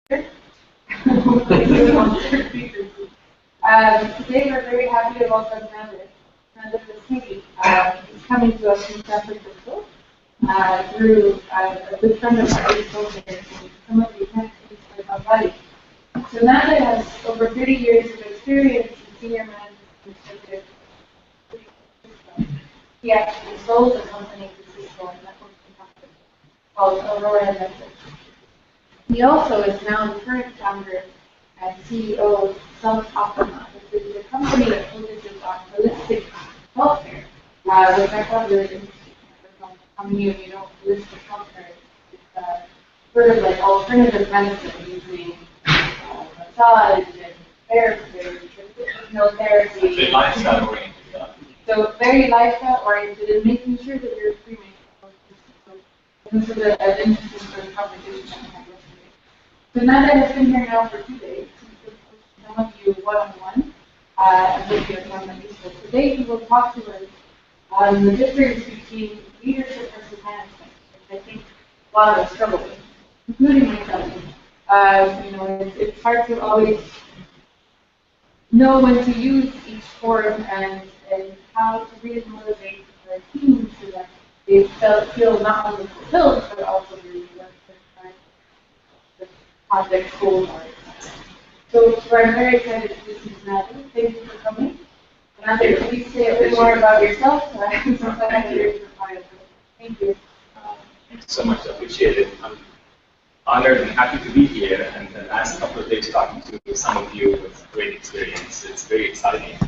Today we're very happy to welcome Nader. Nader Vasseghi. He's coming to us from San Francisco through a good friend of ours, some of you can't see my body. So Nader has over 30 years of experience in senior management. He actually sold the company to Cisco and networking company called Aurora Networks. He also is now the current founder and CEO of Self-Optima, which is a company that focuses on holistic healthcare, which I thought really interesting. How many of you know holistic healthcare is sort of like alternative medicine using massage and therapy, therapy. Lifestyle oriented. So very lifestyle oriented and making sure that you're streaming. So this is an interesting sort of conversation that we had yesterday. So Nader has been here now for 2 days. Some of you one-on-one, and with your family. So today he will talk to us on the difference between leadership versus management, which I think a lot of us struggle with, including myself. It's hard to always know when to use each form and how to really motivate the team so that they feel not only fulfilled, but also really work the project goals are. So I'm very excited to see you, Nader. Thank you for coming. Nader, can you say a bit more about yourself? Thank you. Thank you. Thank you so much. I appreciate it. I'm honored and happy to be here. And the last couple of days talking to some of you with great experience. It's very exciting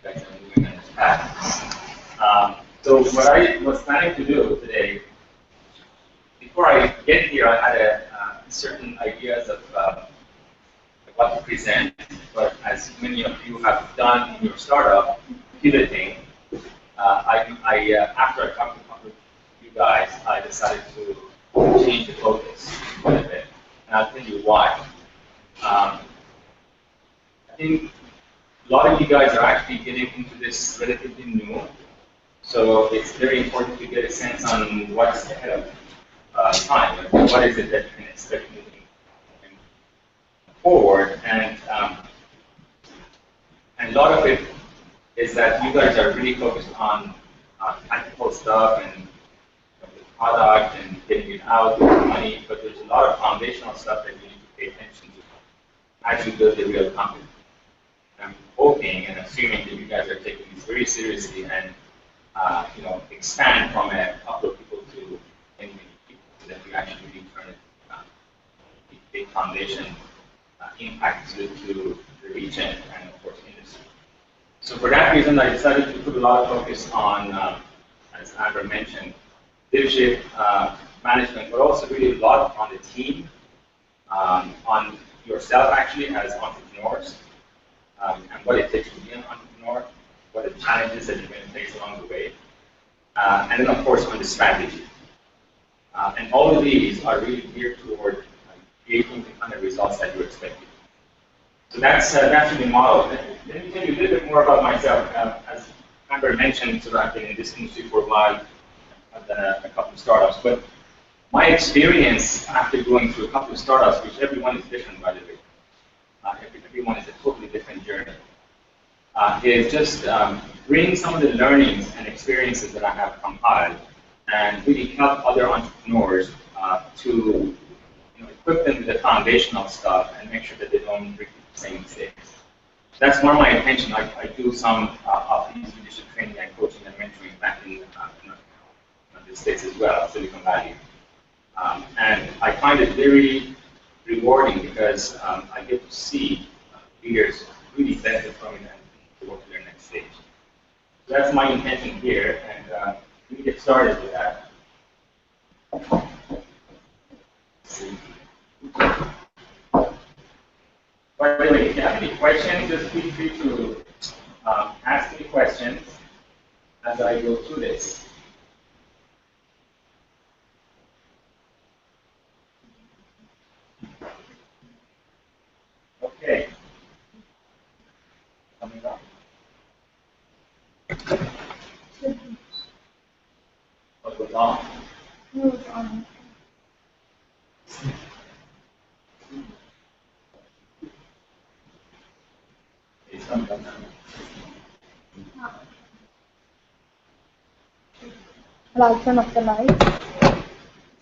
that I'm moving on this path. So what I was planning to do today, before I get here, I had certain ideas of what to present, but as many of you have done in your startup, pivoting, after I talked to a couple of you guys, I decided to change the focus a little bit, and I'll tell you why. I think a lot of you guys are actually getting into this relatively new, so it's very important to get a sense on what's ahead of time, and what is it that you can expect moving forward, and a lot of it is that you guys are really focused on technical stuff and the product and getting it out with money, but there's a lot of foundational stuff that you need to pay attention to as you build a real company. I'm hoping and assuming that you guys are taking this very seriously and expand from a couple of people to many people, so that you actually really turn it a big foundation impact to the region and of course industry. So for that reason, I decided to put a lot of focus on, as Nader mentioned, leadership, management, but also really a lot on the team, on yourself actually as entrepreneurs, and what it takes to be an entrepreneur, what are the challenges that you're going to face along the way, and then of course on the strategy. And all of these are really geared toward creating the kind of results that you're expecting. So that's really the model. Let me tell you a little bit more about myself. As Nader mentioned, so I've been in this industry for a while. I've done a couple of startups, but my experience after going through a couple of startups, which everyone is different, by the way, everyone is a totally different journey, is just bring some of the learnings and experiences that I have compiled and really help other entrepreneurs to equip them with the foundational stuff and make sure that they don't repeat the same mistakes. That's more my intention. I do some of these leadership training and coaching and mentoring back in the States as well, Silicon Valley. And I find it very rewarding because I get to see leaders really benefit from it and go to their next stage. So that's my intention here, and let me get started with that. By the way, if you have any questions, just feel free to ask me questions as I go through this. Okay. Coming up. What was on? Who was on? I'll turn off the light.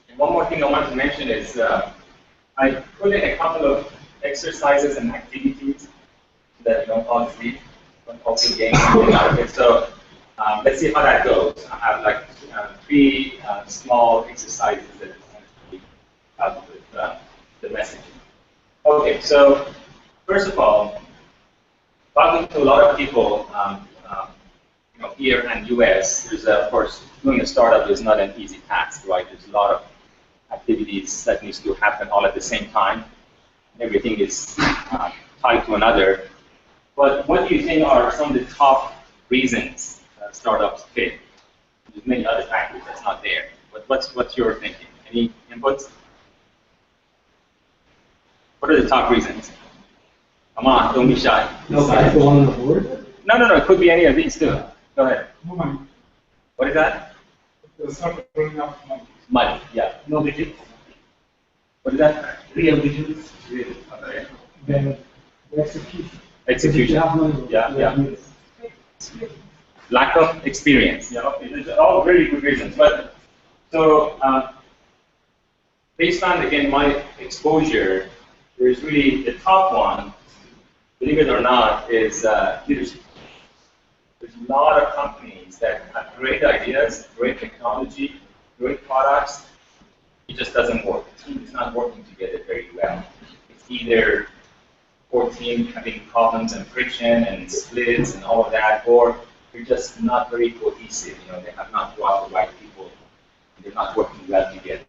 And one more thing I want to mention is I put in a couple of exercises and activities that you don't fall asleep, don't also gain something out of it. So let's see how that goes. I have like three small exercises that essentially help with the messaging. Okay, so first of all, talking to a lot of people, here in US, there's of course doing a startup is not an easy task, right? There's a lot of activities that needs to happen all at the same time. Everything is tied to another. But what do you think are some of the top reasons startups fail? There's many other factors that's not there. But what's your thinking? Any inputs? What are the top reasons? Come on, don't be shy. No, that's the one on the board? No, it could be any of these too. Go ahead. No money. What is that? It's not bringing up money. Money, yeah. No digits. What is that? Real digits. Really? Okay. Then the execution. Execution. Yeah. Lack of experience. Yeah, okay. These are all very good reasons. But so based on again my exposure, there's really the top one, believe it or not, is leadership. There's a lot of companies that have great ideas, great technology, great products. It just doesn't work. The team is not working together very well. It's either core team having problems and friction and splits and all of that, or they're just not very cohesive. They have not brought the right people. They're not working well together.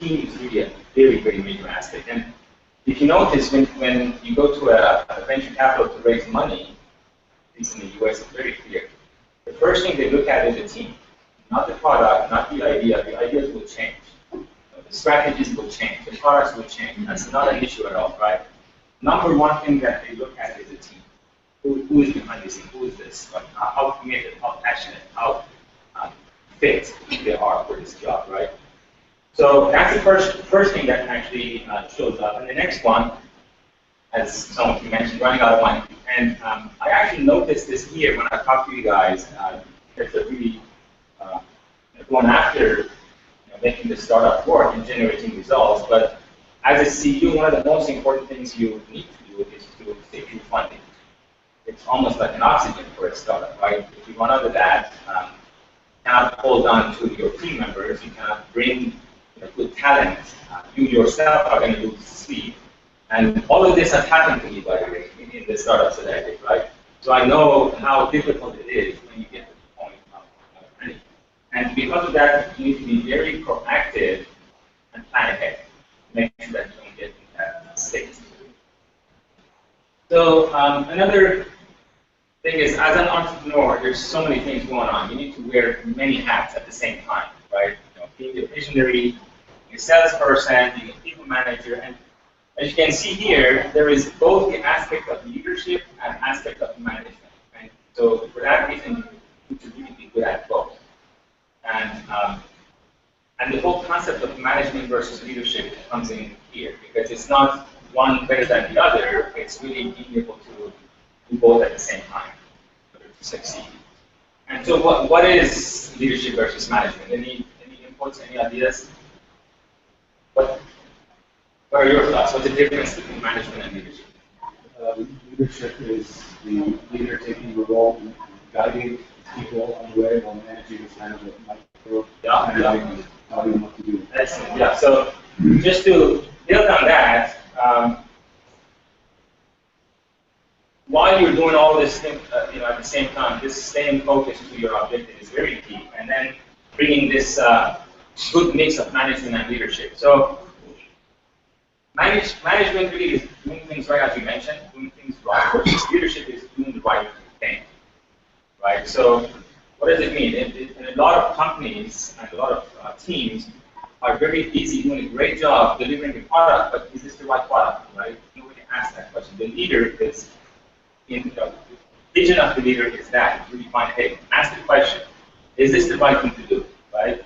Team is really a very, very major aspect. And if you notice, when you go to a venture capital to raise money, at least in the US, it's very clear. The first thing they look at is the team, not the product, not the idea. The ideas will change. The strategies will change. The products will change. That's not an issue at all, right? Number one thing that they look at is the team. Who is behind this thing? Who is this? Like, how committed, how passionate, how fit they are for this job, right? So that's the first thing that actually shows up. And the next one, as some of you mentioned, running out of money. And I actually noticed this here when I talked to you guys. It's a really going after making the startup work and generating results. But as a CEO, one of the most important things you need to do is to secure funding. It's almost like an oxygen for a startup, right? If you run out of that, you cannot hold on to your team members. You cannot bring good talent. You yourself are going to lose sleep. And all of this has happened to me, by the way, in the startups that I did, right? So I know how difficult it is when you get to the point of money. And because of that, you need to be very proactive and plan ahead. Make sure that you don't get in that state. So another thing is, as an entrepreneur, there's so many things going on. You need to wear many hats at the same time, right? Being a visionary, being a salesperson, being a people manager, and as you can see here, there is both the aspect of leadership and aspect of management. And so for that reason, you need to really be good at both. And the whole concept of management versus leadership comes in here, because it's not one better than the other. It's really being able to do both at the same time to succeed. And so what is leadership versus management? Any inputs, any ideas? What are your thoughts? What's the difference between management and leadership? Leadership is the leader taking the role and guiding people on the way, while managing is kind of a micro managing telling them what to do. Excellent. Yeah. So just to build on that, while you're doing all this thing, at the same time, this staying focused to your objective is very key, and then bringing this good mix of management and leadership. So management really is doing things right, as you mentioned, doing things right. Versus leadership is doing the right thing, right? So what does it mean? In a lot of companies and a lot of teams are very busy doing a great job delivering the product, but is this the right product, right? Nobody asks that question. The leader is, the vision of the leader is that, it's really find, hey, ask the question, is this the right thing to do, right?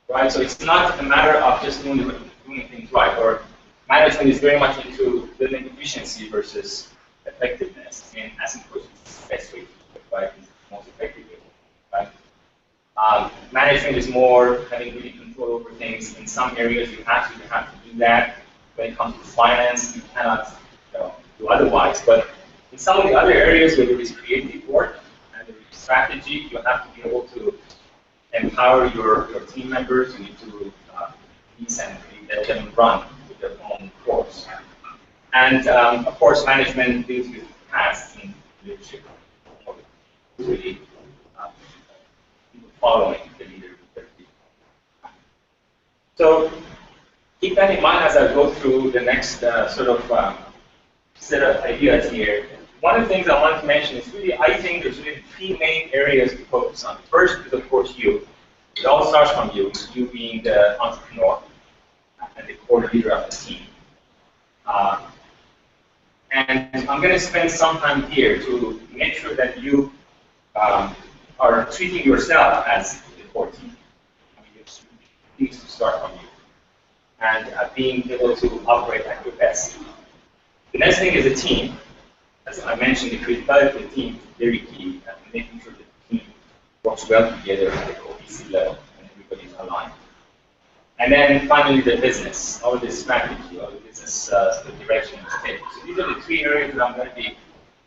Right, so it's not a matter of just doing things right, or management is very much into building efficiency versus effectiveness in asking questions is the best way to do it, right? It's the most effective way, right? Management is more having really control over things. In some areas, you have to do that. When it comes to finance, you cannot do otherwise. But in some of the other areas where there is creative work and there is strategy, you have to be able to empower your team members. You need to decently let them run with their own course. And of course, management deals with tasks in leadership. Really following the leader. So keep that in mind as I go through the next sort of set of ideas here. One of the things I want to mention is really, I think there's really three main areas to focus on. First is, of course, you. It all starts from you being the entrepreneur and the core leader of the team. And I'm going to spend some time here to make sure that you are treating yourself as the core team. I mean, it needs to start from you. And being able to operate at your best. The next thing is a team. As I mentioned, the criticality of the team is very key, and making sure that the team works well together at the cohesive level and everybody's aligned. And then finally, the business, all the strategy, all the business the direction to take. So these are the three areas that I'm going to be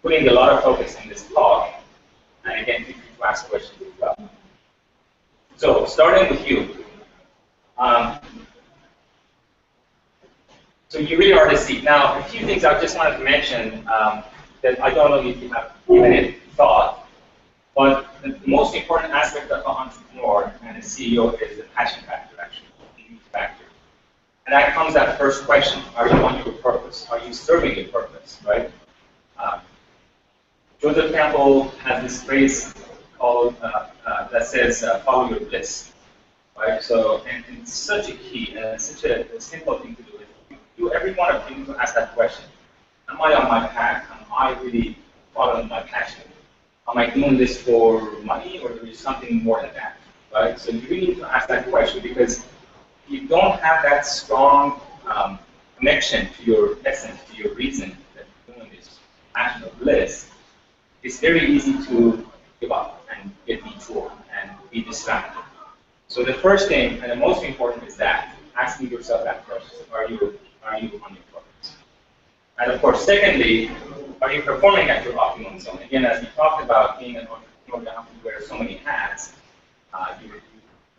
putting a lot of focus in this talk. And again, feel free to ask questions as well. So starting with you. So you really are the seed. Now, a few things I just wanted to mention that I don't know if you have given it thought, but the most important aspect of an entrepreneur and a CEO is the passion factor, actually, the youth factor. And that comes at the first question: are you on your purpose? Are you serving your purpose, right? Joseph Campbell has this phrase called that says, "Follow your bliss," right? So, and it's such a key and such a simple thing to do. Every one of you to ask that question: am I on my path? Am I really following my passion? Am I doing this for money, or is something more than that, right? So you really need to ask that question, because if you don't have that strong connection to your essence, to your reason that you're doing this passion of bliss, it's very easy to give up and get detoured and be distracted. So the first thing, and the most important, is that asking yourself that question: are you on your purpose? And of course, secondly, are you performing at your optimum zone? Again, as we talked about, being an entrepreneur, you have to wear so many hats. You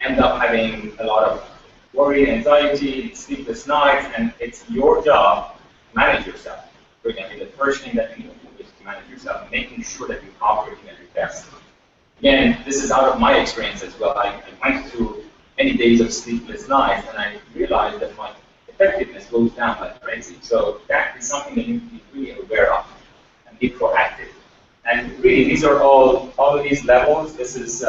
end up having a lot of worry, anxiety, sleepless nights, and it's your job to manage yourself. For example, the first thing that you need to do is to manage yourself, making sure that you're operating at your best. Again, this is out of my experience as well. I went through many days of sleepless nights, and I realized that my effectiveness goes down like crazy. So that is something that you need to be really aware of and be proactive. And really, these are all of these levels. This is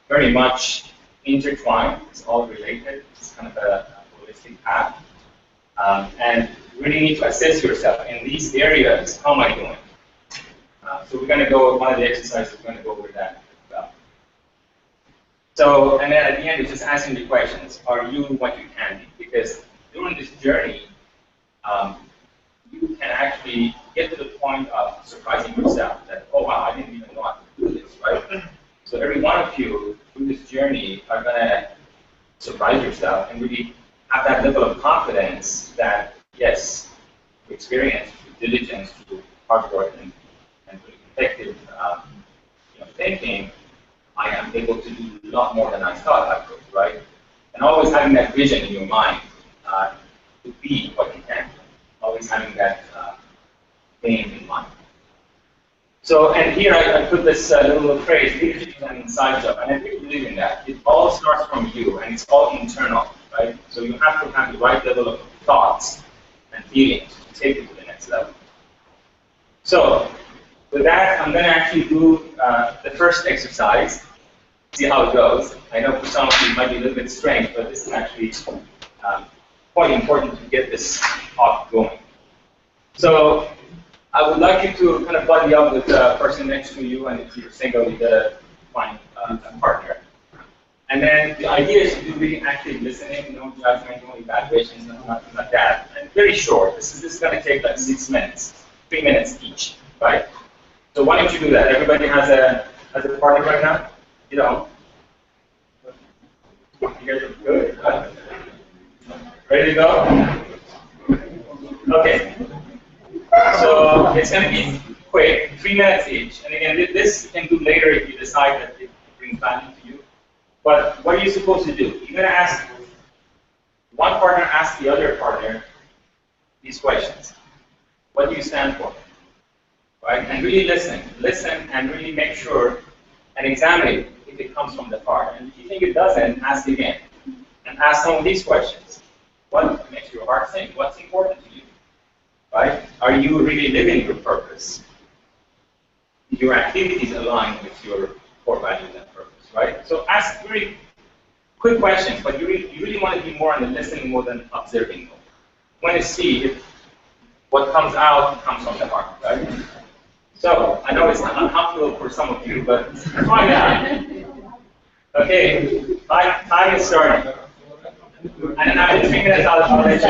very much intertwined. It's all related. It's kind of a holistic path. And you really need to assess yourself in these areas. How am I doing? So we're going to go, one of the exercises, we're going to go over that as well. So, and then at the end, it's just asking the questions. Are you what you can be? Because during this journey, you can actually get to the point of surprising yourself that, oh wow, I didn't even know how to do this, right? So every one of you through this journey are going to surprise yourself and really have that level of confidence that, yes, through experience, through diligence, through hard work, and through effective thinking, I am able to do a lot more than I thought I could, right? And always having that vision in your mind to be what you can. Always having that aim in mind. So, and here I put this little phrase: leadership is an inside job, and I really believe in that. It all starts from you, and it's all internal, right? So you have to have the right level of thoughts and feelings to take it to the next level. So, with that, I'm going to actually do the first exercise, see how it goes. I know for some of you it might be a little bit strange, but this is actually quite important to get this talk going. So, I would like you to kind of buddy up with the person next to you, and if you're single, you gotta find a partner. And then the idea is to do really active listening, no judgment, no evaluations, nothing like that. And very short. This is going to take like 6 minutes. 3 minutes each, right? So why don't you do that? Everybody has a partner right now? You don't? You guys are good? Ready to go? Okay. So it's going to be quick, 3 minutes each. And again, this you can do later if you decide that it brings value to you. But what are you supposed to do? You're going to ask, one partner asks the other partner these questions. What do you stand for? Right? And really listen. Listen and really make sure and examine it if it comes from the heart. And if you think it doesn't, ask again. And ask some of these questions. What makes your heart sing? What's important to you? Right? Are you really living your purpose? Your activities align with your core values and purpose, right? So ask very quick questions, but you really want to be more on the listening more than observing. You want to see if what comes out comes from the heart, right? So I know it's uncomfortable for some of you, but try that. Okay, time is starting. And after 3 minutes, I'll let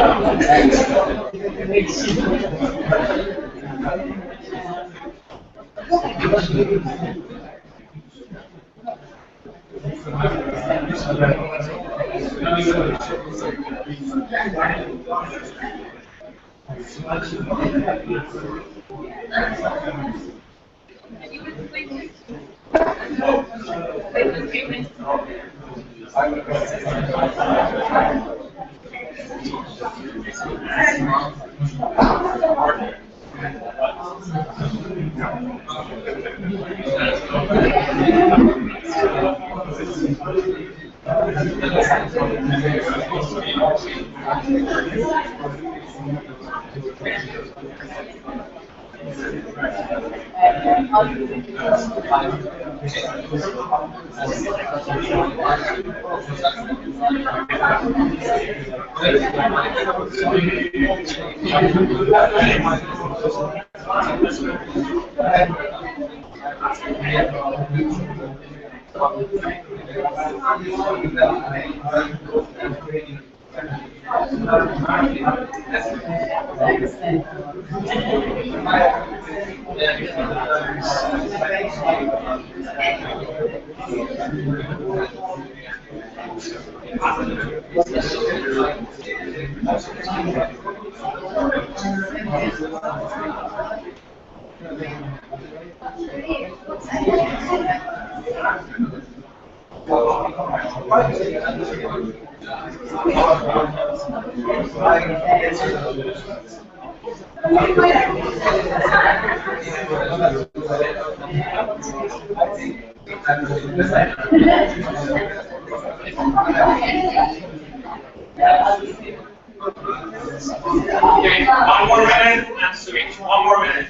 Okay, 1 more minute and switch. 1 more minute.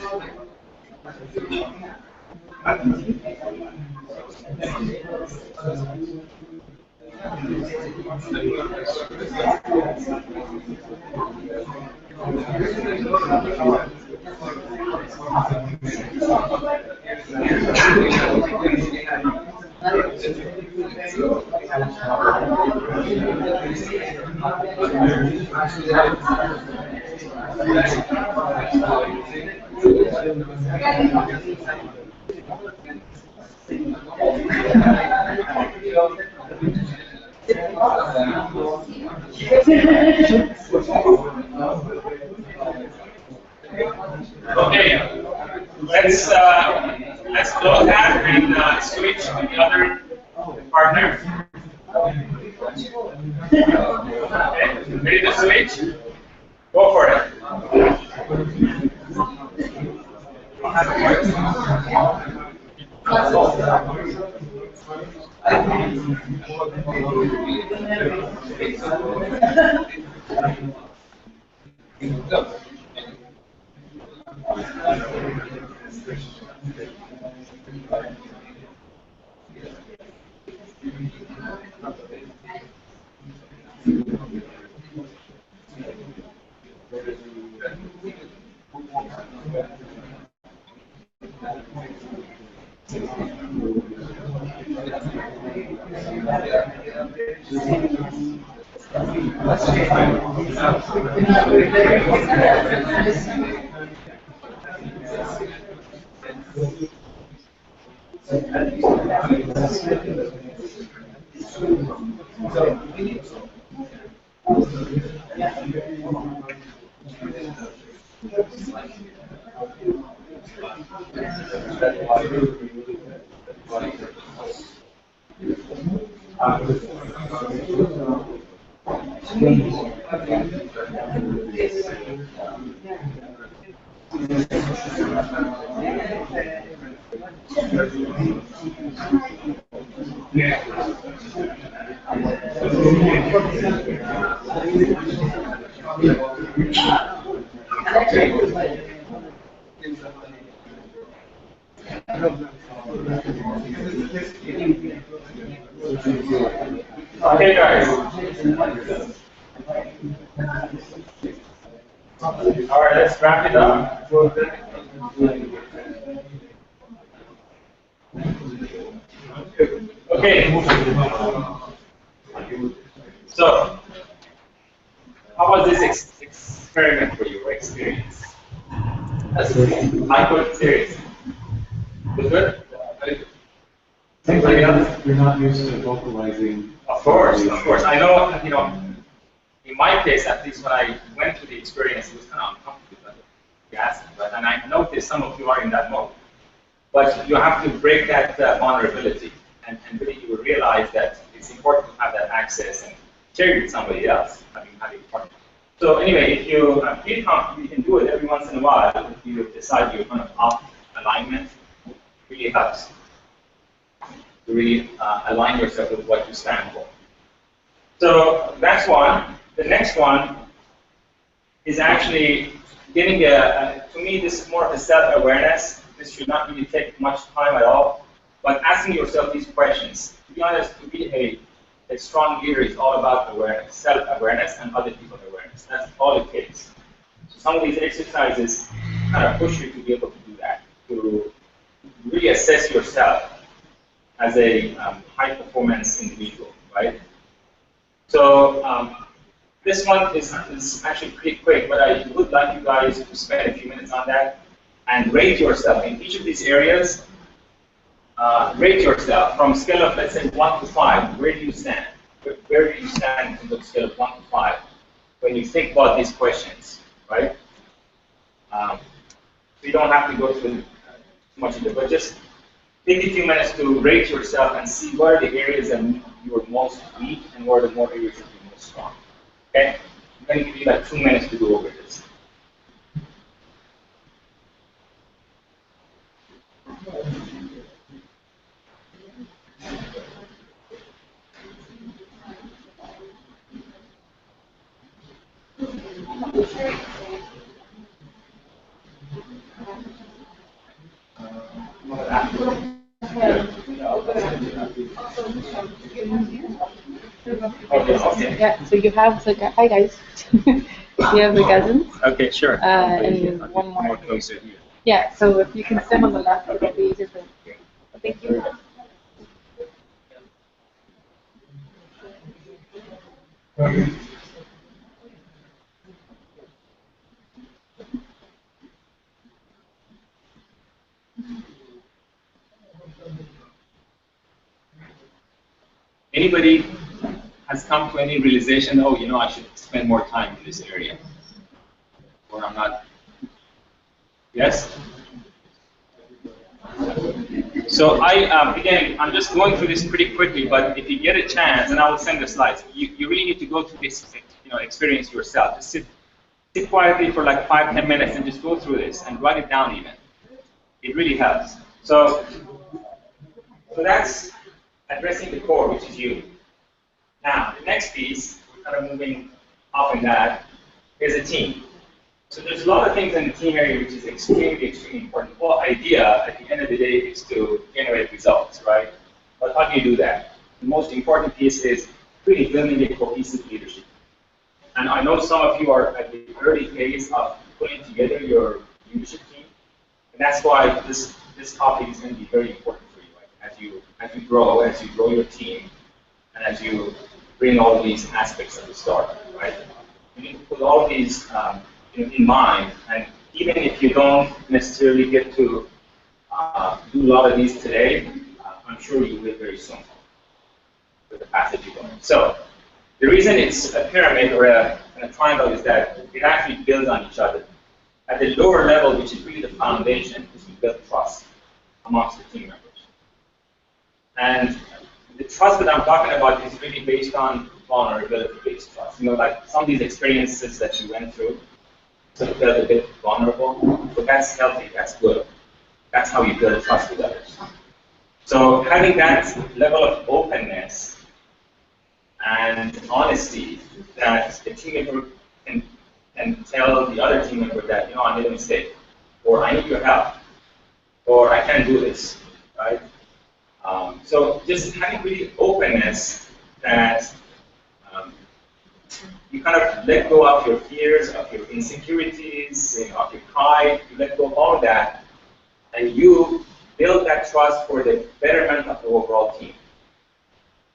Okay, let's close that and switch to the other partner. Okay, ready to switch? Go for it. Okay, guys. All right, let's wrap it up. Okay. So, how was this experiment for you or experience? I could serious. Was good? Anybody else? You're not used to vocalizing. Of course. I know, in my case, at least when I went through the experience, it was kind of uncomfortable. Yes, and I noticed some of you are in that mode. But you have to break that vulnerability, and really you will realize that it's important to have that access and share it with somebody else, having partner. So anyway, if you feel comfortable, you can do it every once in a while. If you decide you're kind of off alignment, it really helps to really align yourself with what you stand for. So that's one. The next one is actually getting to me, this is more of a self-awareness. This should not really take much time at all. But asking yourself these questions. To be honest, to be a strong leader is all about awareness, self-awareness, and other people's awareness. That's all it takes. So some of these exercises kind of push you to be able to do that, to really assess yourself as a high-performance individual, right? So this one is actually pretty quick, but I would like you guys to spend a few minutes on that and rate yourself in each of these areas. Rate yourself from a scale of, let's say, 1 to 5. Where do you stand? Where do you stand from the scale of 1 to 5 when you think about these questions, right? So you don't have to go through too much of it, but just take a few minutes to rate yourself and see what are the areas that you're most weak and what are the more areas that you're most strong. Okay? I'm going to give you like 2 minutes to go over this. Okay. Yeah, so you have the, hi guys. You have the cousins. Okay, sure. And one more. Closer here. Yeah, so if you can stand on the left, it'll be easier for you. Thank you. Anybody has come to any realization, oh, I should spend more time in this area? Or I'm not? Yes? So again, I'm just going through this pretty quickly, but if you get a chance, and I will send the slides, you really need to go through this, experience yourself. Just sit quietly for like 5-10 minutes and just go through this and write it down even. It really helps. So that's addressing the core, which is you. Now, the next piece, kind of moving up in that, is a team. So there's a lot of things in the team area which is extremely important. The whole idea, at the end of the day, is to generate results, right? But how do you do that? The most important piece is really building a cohesive leadership. And I know some of you are at the early phase of putting together your leadership team, and that's why this topic is going to be very important for you, right? As you grow your team, and as you bring all of these aspects at the start, right? You need to put all of these in mind, and even if you don't necessarily get to do a lot of these today. I'm sure you will very soon with the passage you're going. So the reason it's a pyramid or a triangle is that it actually builds on each other. At the lower level, which is really the foundation, is to build trust amongst the team members. And the trust that I'm talking about is really based on vulnerability-based trust. You know, like some of these experiences that you went through, so you felt a bit vulnerable, but that's healthy, that's good. That's how you build trust with others. So having that level of openness and honesty that the team member can tell the other team member that, you know, I made a mistake, or I need your help, or I can't do this, right? So just having really openness that you kind of let go of your fears, of your insecurities, of your pride, you let go of all of that, and you build that trust for the betterment of the overall team.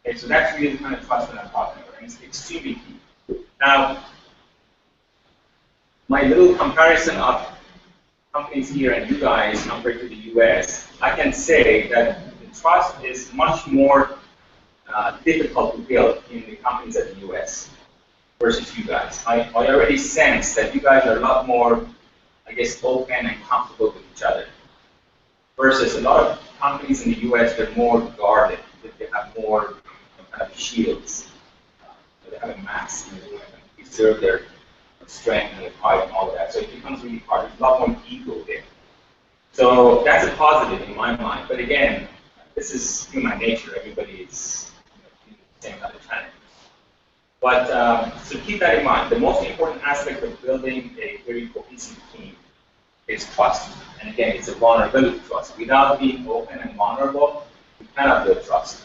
Okay, so that's really the kind of trust that I'm talking about, and it's extremely key. Now, my little comparison of companies here and you guys compared to the US, I can say that the trust is much more difficult to build in the companies of the US versus you guys. I already sense that you guys are a lot more, I guess, open and comfortable with each other. Versus a lot of companies in the US, they're more guarded. They have more kind of shields. They have a mask. They want to preserve their strength and their pride and all of that. So it becomes really hard. There's a lot more ego there. So that's a positive in my mind. But again, this is human nature. Everybody is the same kind of challenge. But so keep that in mind. The most important aspect of building a very cohesive team is trust. And again, it's a vulnerability trust. Without being open and vulnerable, you cannot build trust.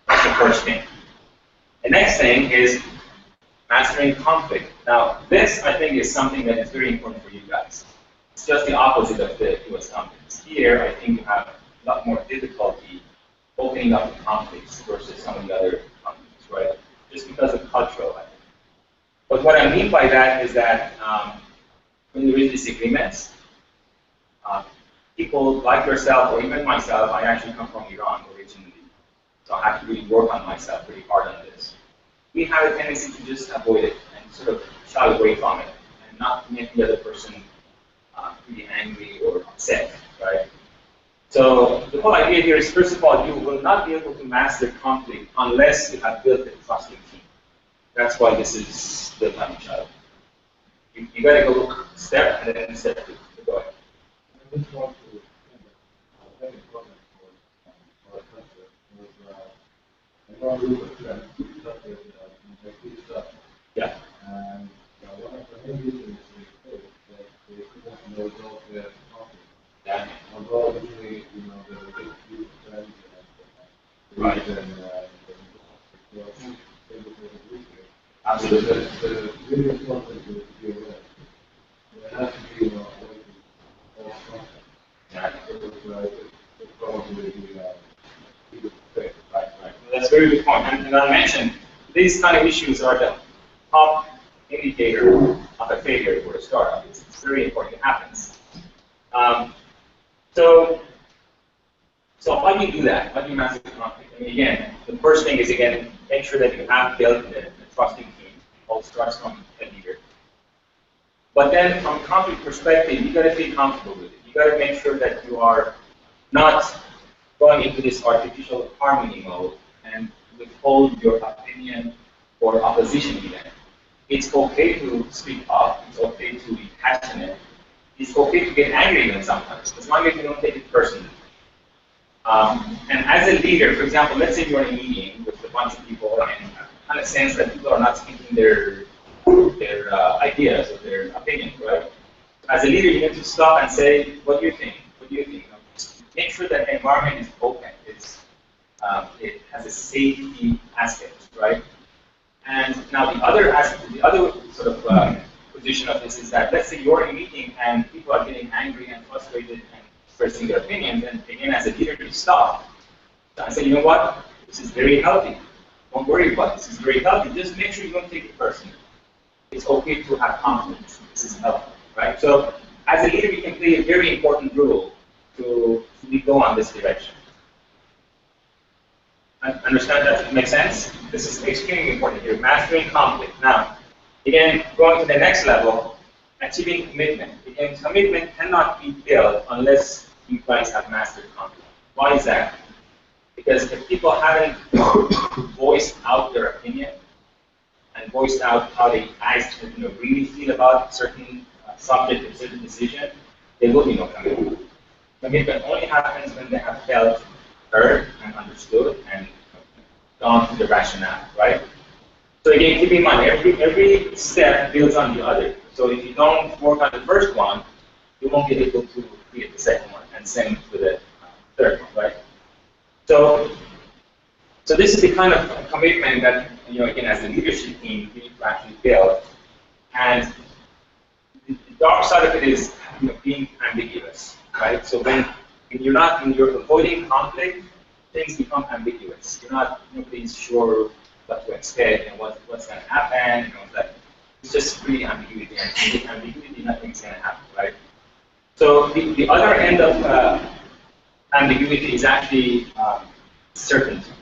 That's the first thing. The next thing is mastering conflict. Now, this, I think, is something that is very important for you guys. It's just the opposite of the US companies. Here, I think you have a lot more difficulty opening up the conflicts versus some of the other companies, right? Just because of cultural, I think. But what I mean by that is that when there is disagreements, people like yourself, or even myself, I actually come from Iran originally, so I have to really work on myself pretty hard on this. We have a tendency to just avoid it and sort of shy away from it, and not make the other person really angry or upset, right? So the whole idea here is, first of all, you will not be able to master conflict unless you have built a trusting team. That's why this is built on each other. You got to go step and then step two. Go ahead. I just want to make a comment for our country. I know a group of friends stuff. Yeah. And one of the main reasons is that they couldn't resolve their conflict. Yeah. Although usually, the big group of friends Right. Absolutely. The really important is to be aware. There has to be a way to all contact. Yeah. It's probably the Right. That's a very good point. And I mentioned these kind of issues are the top indicator of a failure for a startup. It's very important. It happens. So how do you do that? How do you master conflict? I mean, again, the first thing is, again, make sure that you have built a trusting team. All starts from a leader. But then, from a conflict perspective, you got to feel comfortable with it. You got to make sure that you are not going into this artificial harmony mode and withhold your opinion or opposition even. It's okay to speak up. It's okay to be passionate. It's okay to get angry even sometimes, as long as you don't take it personally. And as a leader, for example, let's say you're in a meeting with a bunch of people and kind of sense that people are not speaking their ideas or their opinions, right? As a leader, you need to stop and say, what do you think? What do you think? Make sure that the environment is open. It has a safety aspect, right? And now the other aspect, the other sort of position of this is that, let's say you're in a meeting and people are getting angry and frustrated and expressing their opinions, and again, as a leader, you stop. I say, you know what? This is very healthy. Don't worry about this. This is very healthy. Just make sure you don't take it personally. It's okay to have conflict. This is healthy, right? So, as a leader, you can play a very important role to go on this direction. Understand that makes sense? This is extremely important here, mastering conflict. Now, again, going to the next level, achieving commitment. Again, commitment cannot be built unless you guys have mastered conflict. Why is that? Because if people haven't voiced out their opinion and voiced out how they really feel about certain subject or certain decision, there will be no commitment. Commitment only happens when they have felt heard and understood and gone through the rationale, right? So again, keep in mind, every step builds on the other. So if you don't work on the first one, you won't be able to create the second one, and same for the third one, right? So this is the kind of commitment that, again, as a leadership team, we need to actually build. And the dark side of it is being ambiguous, right? So when you're avoiding conflict, things become ambiguous. Nobody's sure what to expect and what's going to happen. It's just really ambiguity, and with ambiguity, nothing's going to happen, right? So the other end of ambiguity is actually certainty,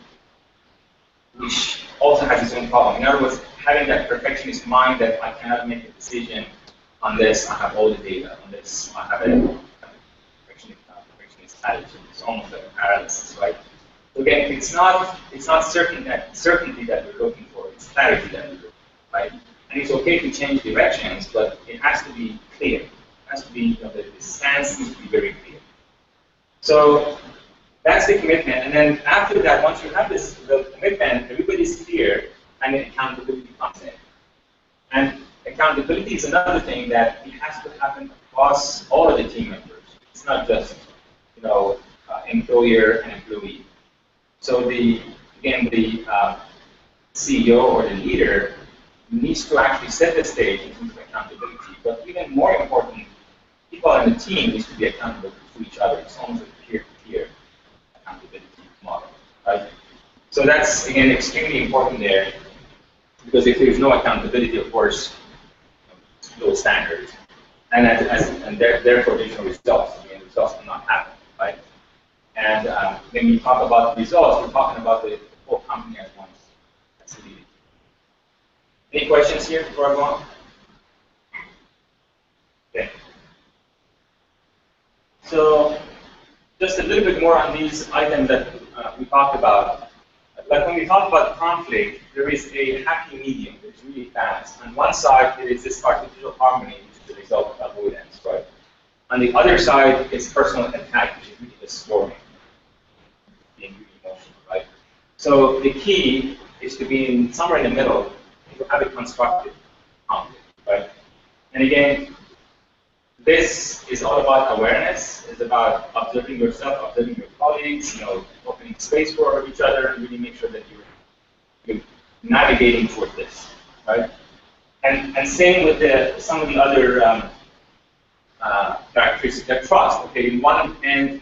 which also has its own problem. In other words, having that perfectionist mind that I cannot make a decision unless I have all the data, unless I have a perfectionist attitude. It's almost like a paralysis, right? So again, it's not certainty that we're looking for, it's clarity that we're looking for, right? And it's okay to change directions, but it has to be clear. It has to be, the stance needs to be very clear. So that's the commitment. And then after that, once you have the commitment, everybody's clear, and then accountability comes in. And accountability is another thing that it has to happen across all of the team members. It's not just, employer and employee. So the CEO or the leader needs to actually set the stage in terms of accountability. But even more important, people in the team needs to be accountable to each other. It's almost like a peer-to-peer accountability model, right? So that's, again, extremely important there, because if there's no accountability, of course, low standards, and therefore there's no results. Again, results will not happen, right? And when we talk about the results, we're talking about the whole company at once. That's the leading. Any questions here before I go on? Okay. So just a little bit more on these items that we talked about. Like when we talk about conflict, there is a happy medium that's really fast. On one side, it is this artificial harmony, which is the result of avoidance, right? On the other side, it's personal attack, which is really the storming, being really emotional, right? So the key is to be somewhere in the middle, to have a constructive conflict, right? And again, this is all about awareness. It's about observing yourself, observing your colleagues, opening space for each other, and really make sure that you're navigating toward this, right? And same with some of the other characteristics, like trust. Okay, in one end,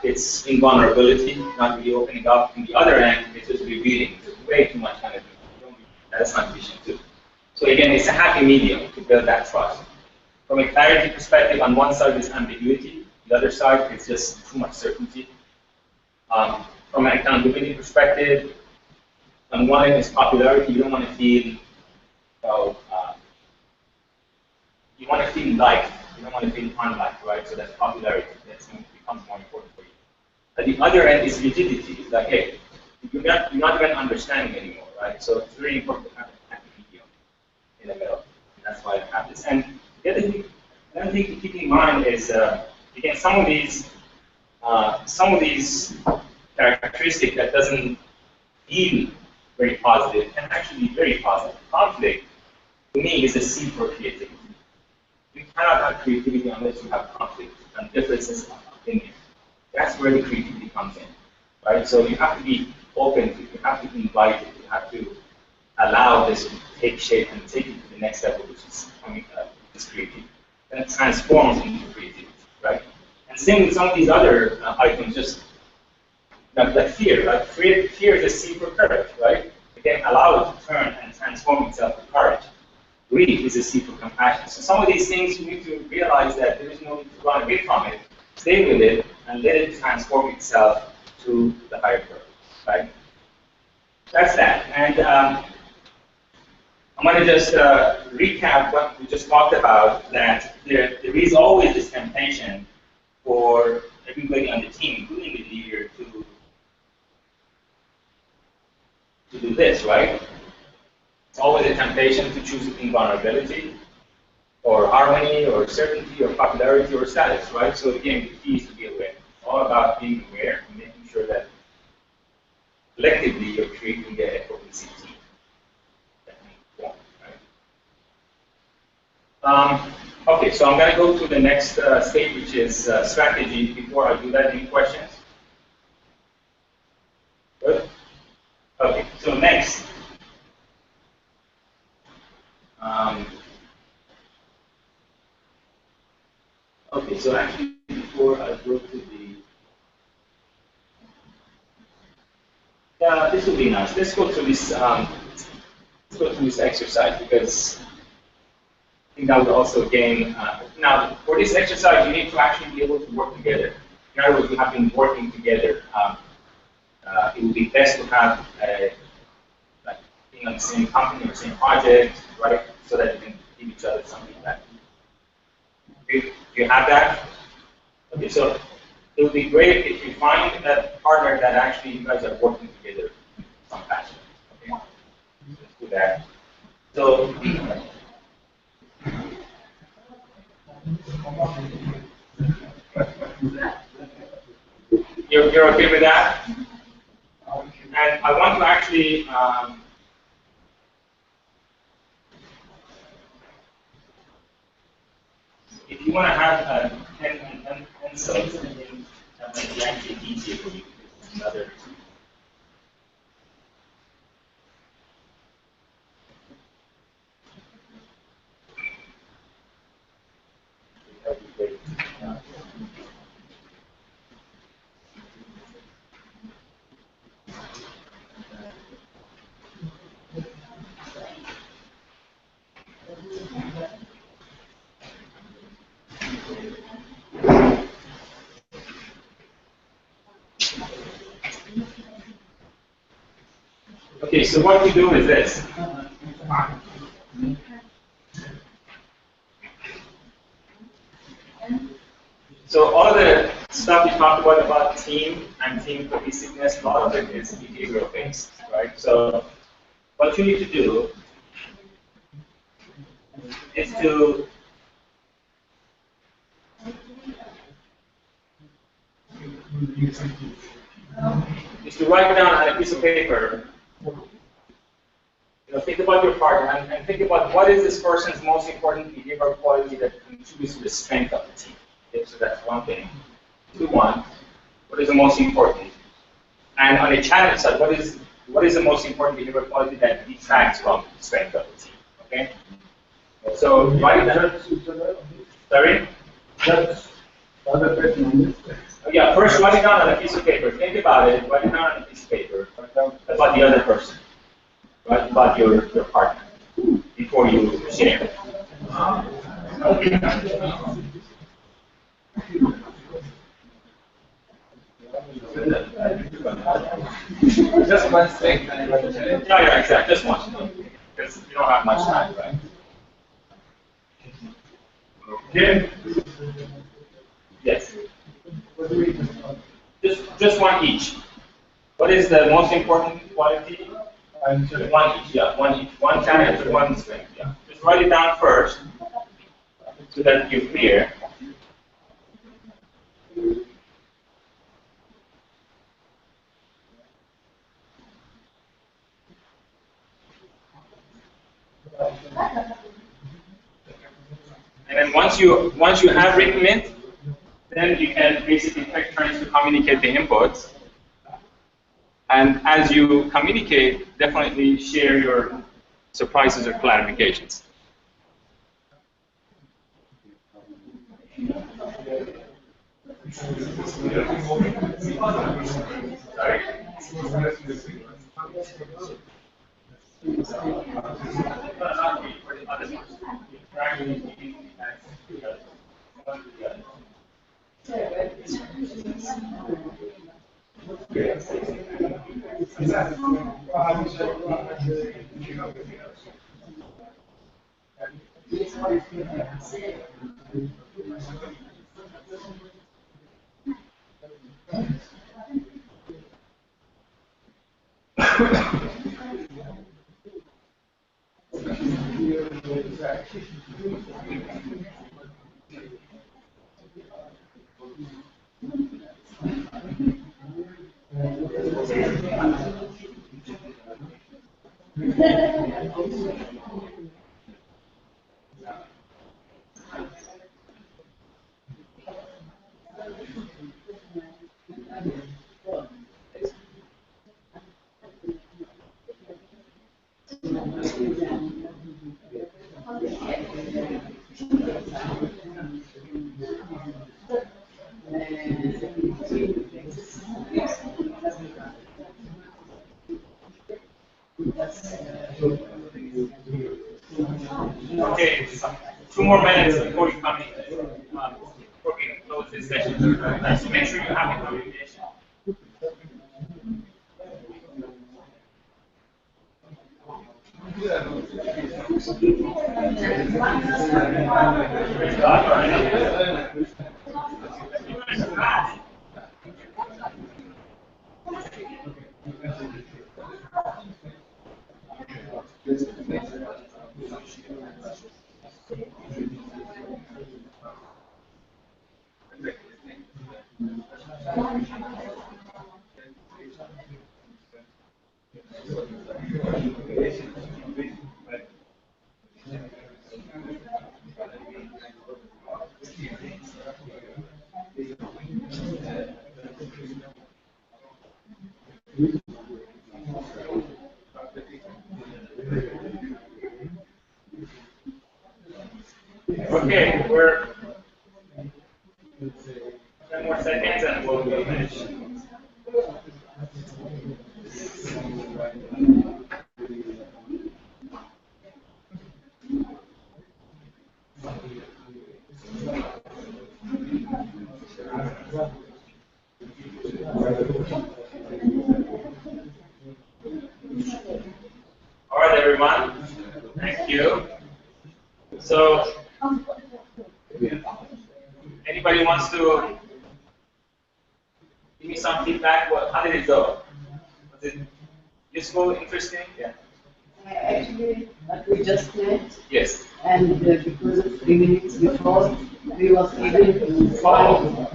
it's invulnerability, not really opening up. In the other end, it's just revealing. There's way too much kind of. That's not efficient too. So again, it's a happy medium to build that trust. From a clarity perspective, on one side is ambiguity, the other side is just too much certainty. From an accountability perspective, on one end is popularity. You don't want to feel, you want to feel liked. You don't want to feel unliked, right? So that's popularity. That becomes more important for you. At the other end is rigidity. It's like, hey, you're not even understanding anymore, right? So it's really important to have a happy medium in the middle. And that's why I have this. And the other thing to keep in mind is, again, some of these characteristics that doesn't feel very positive can actually be very positive. Conflict, to me, is a seed for creativity. You cannot have creativity unless you have conflict and differences of opinion. That's where the creativity comes in, right? So you have to be open to it. You have to invite it. You have to allow this to take shape and take it to the next level, which is creativity. And it transforms into creativity, right? And same with some of these other items, just like fear, right? Fear is a seed for courage, right? Again, allow it to turn and transform itself to courage. Greed is a seed for compassion. So some of these things you need to realize that there is no need to run away from it. stay with it, and let it transform itself to the higher purpose, right? That's that. And I'm going to just recap what we just talked about, that there is always this temptation for everybody on the team, including the leader, to do this, right? It's always a temptation to choose between vulnerability, or harmony, or certainty, or popularity, or status, right? So again, the key is to be aware. It's all about being aware and making sure that collectively you're creating a cohesive team. Okay, so I'm going to go to the next stage, which is strategy. Before I do that, any questions? Good? Okay, so next. Okay, so actually, before I go to the... this will be nice. Let's go through this, exercise, because I think that would also gain. Now, for this exercise, you need to actually be able to work together. In other words, you have been working together. It would be best to have like being on the same company or same project, right? So that you can give each other something back. Do you have that? Okay, so it would be great if you find a partner that actually you guys are working together in some fashion. Okay, let's do that. So. You're okay with that? And I want to actually if you want to have a pen and pencils, that might be actually easier for you. Another. Okay, so what we do is this. So all the stuff we talked about team and team cohesiveness, a lot of it is behavioral based, right? So what you need to do is to write down on a piece of paper. Think about your partner and think about what is this person's most important behavioral quality that contributes to the strength of the team. Okay, so that's one thing. 2, 1. What is the most important? And on a challenge side, what is the most important behavioral quality that detracts from the strength of the team? Okay. So write that. Sorry. Oh, yeah. First, write it down on a piece of paper. Think about it. Write it down on a piece of paper. About the other person. Right, about your partner before you share. Just one thing. Yeah, exactly. Just one. Because you don't have much time, right? Okay. Yes. Just one each. What is the most important quality? One each, yeah, one each. One challenge, one strength, yeah. Just write it down first, so that you're clear. And then once you have written it, then you can basically take turns to communicate the inputs. And as you communicate, definitely share your surprises or clarifications. Sorry? Okay, 2 more minutes before you come in, before we close this session. So make sure you have a communication. Okay, we're 10 more seconds and we'll be finished. All right, everyone. Thank you. So, anybody wants to give me some feedback? How did it go? Was it useful, interesting? Yeah. Actually, we just met, Yes. and because of 3 minutes before, we was able to find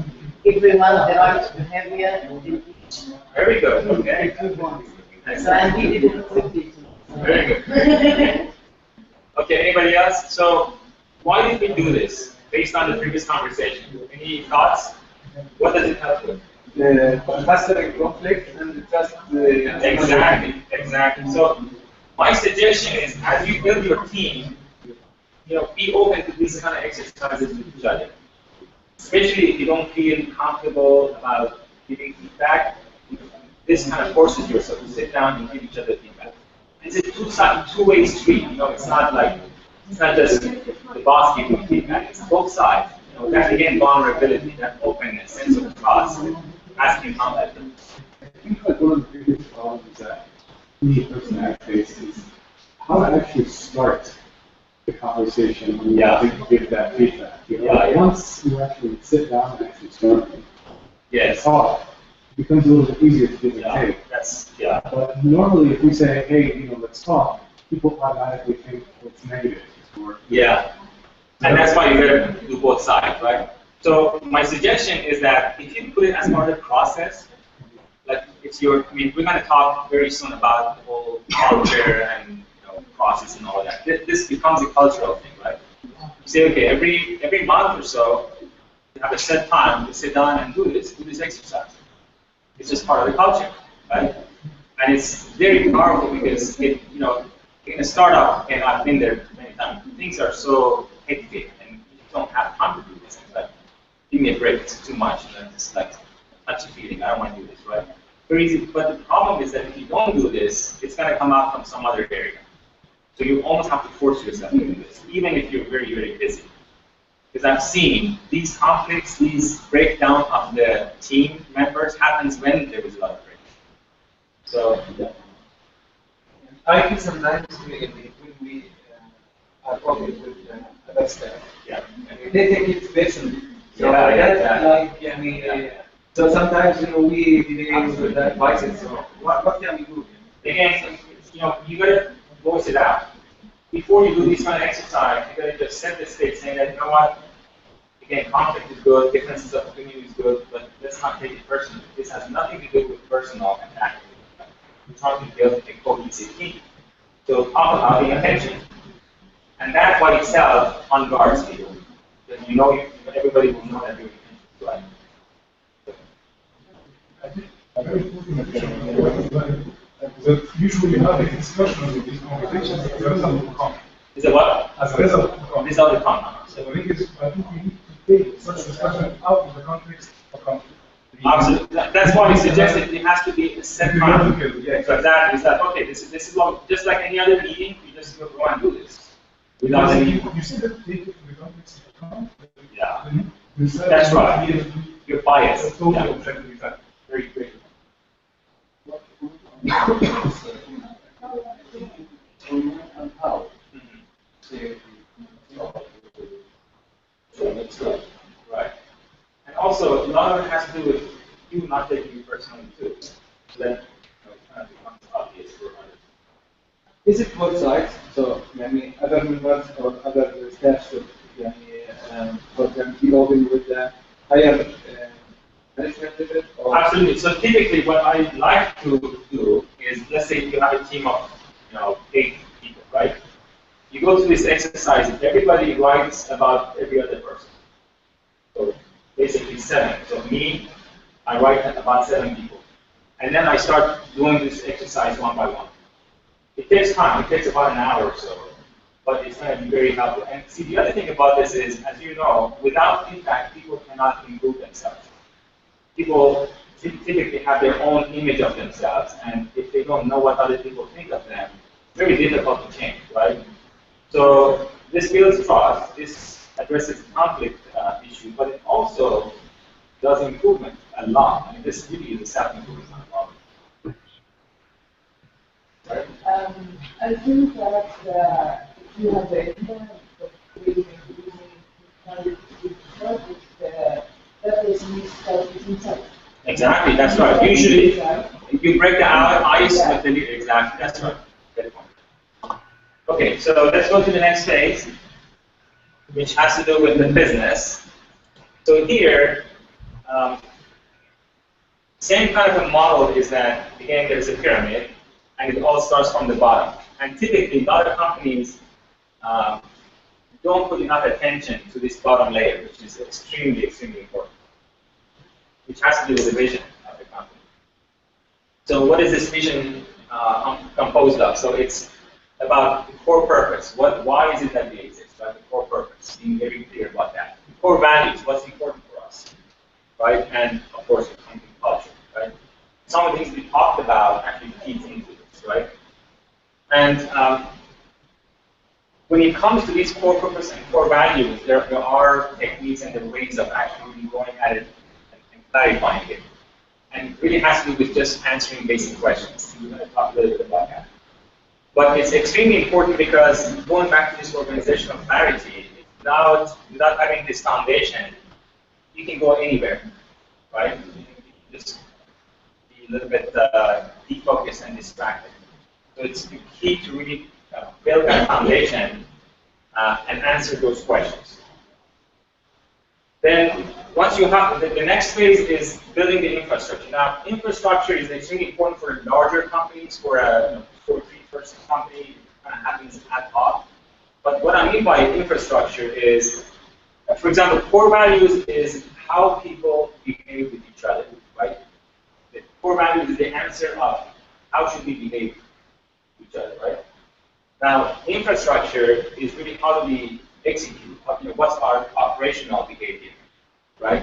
everyone arrived heavier than each. Very good. Okay. So and we did it quickly. Very good. Okay, anybody else? So, why did we do this? Based on the previous conversation, any thoughts? What does it help with? Mastering conflict and just Exactly. So, my suggestion is, as you build your team, be open to these kind of exercises with each other. Especially if you don't feel comfortable about giving feedback, this kind of forces yourself to sit down and give each other feedback. It's a two-way street. It's not just the boss giving feedback. It's both sides. That again, vulnerability, that openness, sense of trust, asking honestly. I think like one of the biggest problems that me personally I face is how to actually start the conversation when you give that feedback. Once you actually sit down and actually start talk, it becomes a little bit easier to give and take. But normally if we say, hey, let's talk, people automatically think it's negative. And that's why you got to do both sides, right? So my suggestion is that if you put it as part of the process, like we're going to talk very soon about the whole culture and process and all that. This becomes a cultural thing, right? You say, okay, every month or so, you have a set time to sit down and do this exercise. It's just part of the culture, right? And it's very powerful because in a startup, and I've been there many times, things are so hectic and you don't have time to do this. It's like, give me a break, it's too much. It's like touchy feeling, I don't want to do this, right? Very easy. But the problem is that if you don't do this, it's going to come out from some other area. So you almost have to force yourself to do this, even if you're very, very busy. Because I've seen these conflicts, these breakdown of the team members happens when there is a lot of break. So, yeah. I feel sometimes when we are talking with other staff, Yeah. they take it personally. So Yeah, that's yeah. like, so sometimes, we delay with the advices. So what can we do? Again, you gotta voice it out. Before you do this kind of exercise, you gotta just set the stage saying that, you know what, again, conflict is good, differences of opinion is good, but let's not take it personally. This has nothing to do with personal and active. We're trying to build a cohesive team. So talk about the intention. And that by itself unguards people. Because everybody will know that your intention is right. I think a very important thing that usually have a discussion with these conversations as a result of the conflict. Is it what? As a result of the conflict. Result of conflict. So I think we need to take such discussion out of the context of conflict. Absolutely. That's why we suggested it has to be a set time. Yeah, So exactly. Is that okay? This is what, just like any other meeting, you just go and do this. Without any. You see that take it to the context of the conflict. Yeah. That's That's right. You're biased. That's totally Yeah. objectively fact. Very great. And how? Right. And also, a lot of it has to do with you not taking it personally too. So then, it kind of becomes obvious for others. Is it both sides? So, other members or other staff should, for example, be open with the higher management level? Or Absolutely. So typically, what I like to do is, let's say you have a team of, 8 people, right? You go through this exercise, and everybody writes about every other person. So basically 7. So me, I write about 7 people, and then I start doing this exercise one by one. It takes time. It takes about an hour or so, but it's going to be very helpful. And see, the other thing about this is, as you know, without feedback, people cannot improve themselves. People typically have their own image of themselves, and if they don't know what other people think of them, it's very difficult to change, right? So this builds trust. This addresses the conflict issue, but it also does improvement a lot. I mean, this really is a self-improvement model. Right? I think that if you have the intent of creating that person needs to start with himself. Exactly, that's right. Usually, you break the ice with the leader. Exactly, that's right. Good point. Okay, so let's go to the next phase, which has to do with the business. So here, same kind of a model is that, again, there's a pyramid, and it all starts from the bottom. And typically, a lot of companies don't put enough attention to this bottom layer, which is extremely, extremely important, which has to do with the vision of the company. So what is this vision composed of? So it's about the core purpose. Why is it that we exist? Right? The core purpose, being very clear about that. The core values, what's important for us, right? And of course, the company culture, right? Some of the things we talked about actually feeds into this, right? And when it comes to these core purpose and core values, there are techniques and there are ways of actually going at it and clarifying it. And it really has to do with just answering basic questions. We're going to talk a little bit about that. But it's extremely important because going back to this organizational clarity, without having this foundation, you can go anywhere, right? You can just be a little bit defocused and distracted. So it's the key to really build that foundation and answer those questions. Then, once you have, the next phase is building the infrastructure. Now, infrastructure is extremely important for larger companies. For a 3-person company, it kind of happens ad hoc. But what I mean by infrastructure is, for example, core values is how people behave with each other, right? The core values is the answer of how should we behave with each other, right? Now, infrastructure is really how do we execute, what's our operational behavior, right?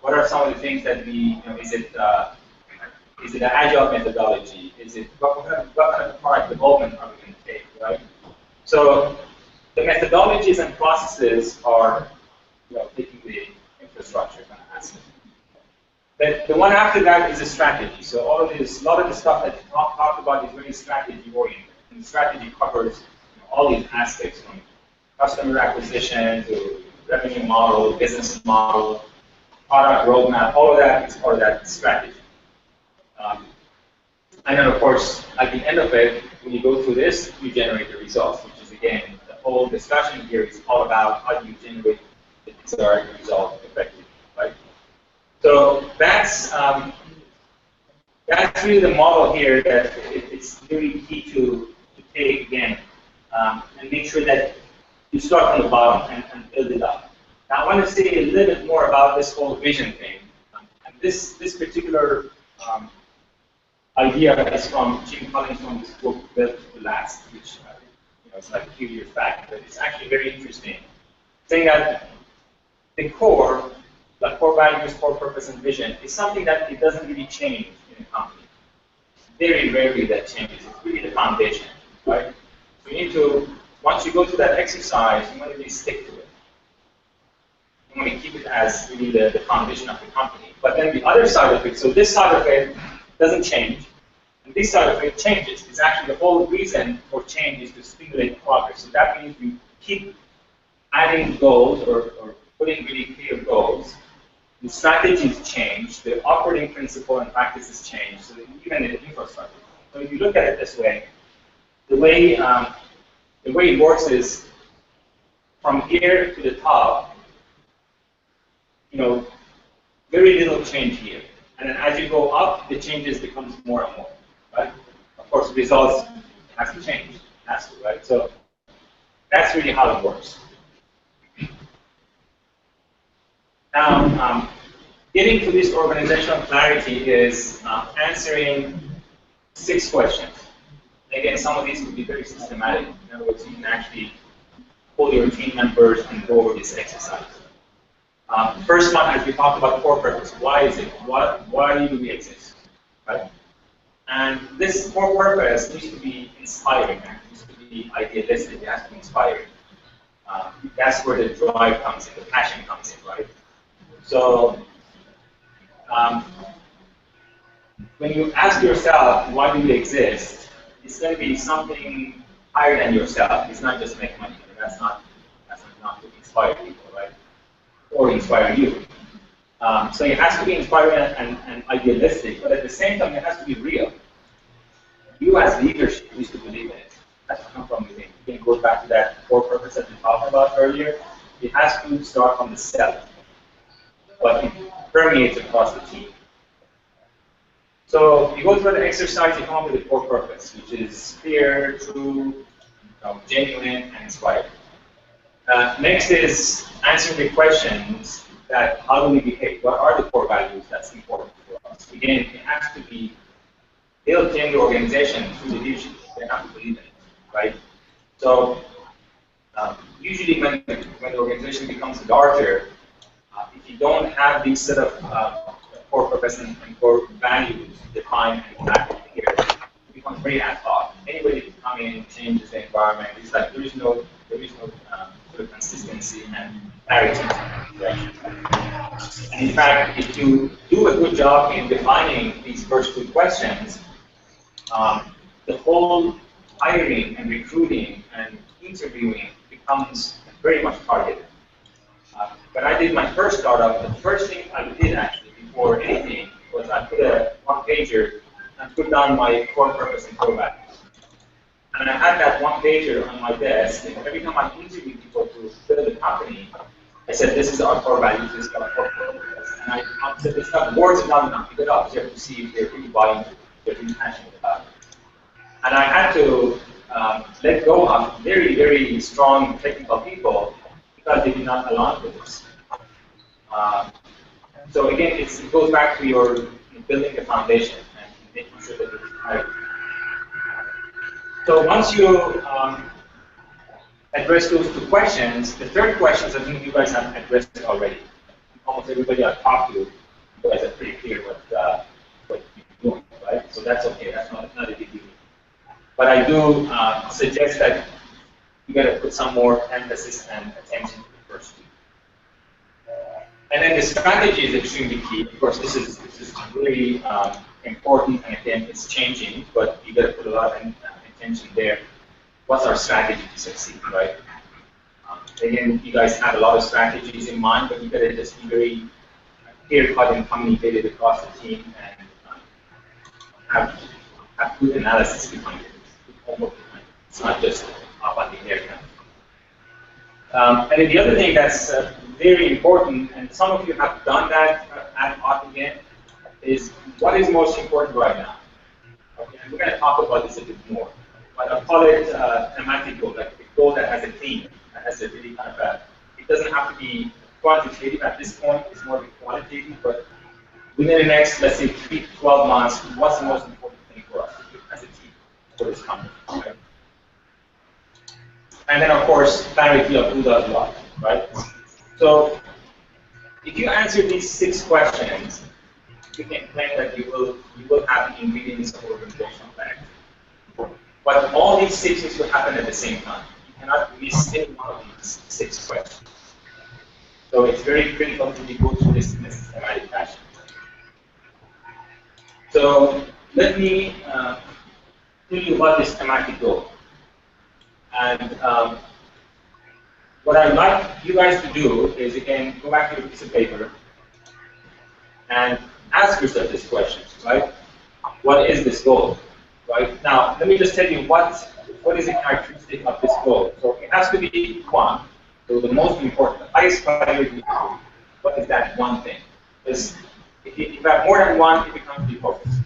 What are some of the things that we, is it an agile methodology? Is it, what kind of product development are we going to take, right? So the methodologies and processes are practice. The one after that is a strategy. So all of this, a lot of the stuff that you talked about is very strategy oriented. And strategy covers all these aspects from customer acquisition to revenue model, business model, product roadmap, all of that is part of that strategy. And then of course, at the end of it, when you go through this, you generate the results, which is again, the whole discussion here is all about how do you generate the desired result effectively, right? So that's really the model here that it's really key to take again and make sure that you start from the bottom and build it up. Now I want to say a little bit more about this whole vision thing. And this particular idea is from Jim Collins from this book, Built to Last, which it's like a few years back, but it's actually very interesting. Saying that the core values, core purpose, and vision is something that it doesn't really change in a company. Very rarely that changes. It's really the foundation, right? So you need to, once you go through that exercise, you want to really stick to it. You want to keep it as really the foundation of the company. But then the other side of it, so this side of it doesn't change, and this side of it changes. It's actually the whole reason for change is to stimulate progress. So that means you keep adding goals or putting really clear goals. The strategies change, the operating principle and practices change, so even the infrastructure. So if you look at it this way, the way it works is from here to the top, very little change here. And then as you go up, the changes becomes more and more, right? Of course, results has to change, has to, right? So that's really how it works. Now, getting to this organizational clarity is answering 6 questions. Again, some of these could be very systematic. In other words, you can actually pull your team members and go over this exercise. First one, as we talked about core purpose, why is it? Why do we exist? Right? And this core purpose needs to be inspiring. It needs to be idealistic. It has to be inspiring. That's where the drive comes in, the passion comes in, right? So when you ask yourself, why do we exist? It's going to be something higher than yourself. It's not just make money. I mean, that's not to inspire people, right? Or inspire you. So it has to be inspiring and idealistic, but at the same time, it has to be real. You as leadership needs to believe in it. That's come from within. Again, it goes back to that core purpose that we talked about earlier. It has to start from the self, but it permeates across the team. So you go through the exercise, you come up with a core purpose, which is clear, true, genuine, and inspiring. Next is answering the questions that how do we behave? What are the core values that's important for us? Again, it has to be built in the organization through the leadership. They have to believe in it, right? So usually when the organization becomes larger, if you don't have these set of core purpose and core values defined and active here, it becomes very ad hoc. Anybody can come in and change the environment. It's like there is no sort of consistency and clarity. And in fact, if you do a good job in defining these first 2 questions, the whole hiring and recruiting and interviewing becomes very much targeted. When I did my first startup, the first thing I did actually before anything was I put a one-pager and put down my core purpose and core values. And I had that one-pager on my desk, and every time I interviewed people to build a company, I said, this is our core values, this is our core purpose. And I said, this stuff, words are not enough. You got to observe to see if they're really buying it, they're really passionate about it. And I had to let go of very, very strong technical people because they did not align with this. So again, it goes back to your building the foundation and making sure that it's right. So once you address those 2 questions, the third questions I think you guys have addressed already. Almost everybody I've talked to, you guys are pretty clear what you're doing, right? So that's okay. That's not a big deal. But I do suggest that you got to put some more emphasis and attention to the first 2. And then the strategy is extremely key. Of course, this is really important, and again, it's changing, but you got to put a lot of attention there. What's our strategy to succeed, right? Again, you guys have a lot of strategies in mind, but you got to just be very clear-cut and communicated across the team, and have good analysis behind it, good homework behind it. It's not just up on the air. And then the other thing that's very important, and some of you have done that ad hoc again, is what is most important right now. Okay, and we're going to talk about this a bit more. But I'll call it thematic goal, like a goal that has a theme, that has a really kind of a, it doesn't have to be quantitative at this point, it's more of a qualitative, but within the next, let's say, 3 to 12 months, what's the most important thing for us as a team for this company, right? And then, of course, clarity of who does what, right? So, if you answer these 6 questions, you can claim that you will have the ingredients of organizational planning. But all these 6 things will happen at the same time. You cannot miss any one of these 6 questions. So it's very critical to go through this in a systematic fashion. So let me tell you about this thematic goal. And what I'd like you guys to do is, again, go back to your piece of paper and ask yourself this question, right? What is this goal, right? Now, let me just tell you what is the characteristic of this goal. So it has to be one. So the most important, the highest priority, what is that one thing? Because if you have more than one, it becomes defocused.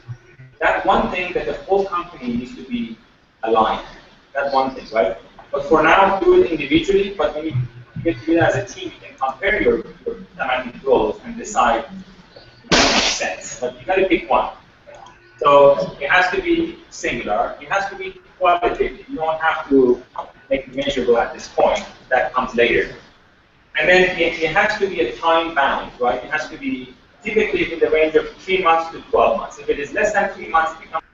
That one thing that the whole company needs to be aligned. That one thing, right? But for now, do it individually, but when you get to do it as a team, you can compare your thematic goals and decide if it makes sense. But you got to pick one. So it has to be singular. It has to be qualitative. You don't have to make it measurable at this point. That comes later. And then it has to be a time bound, right? It has to be typically in the range of 3 months to 12 months. If it is less than 3 months, it becomes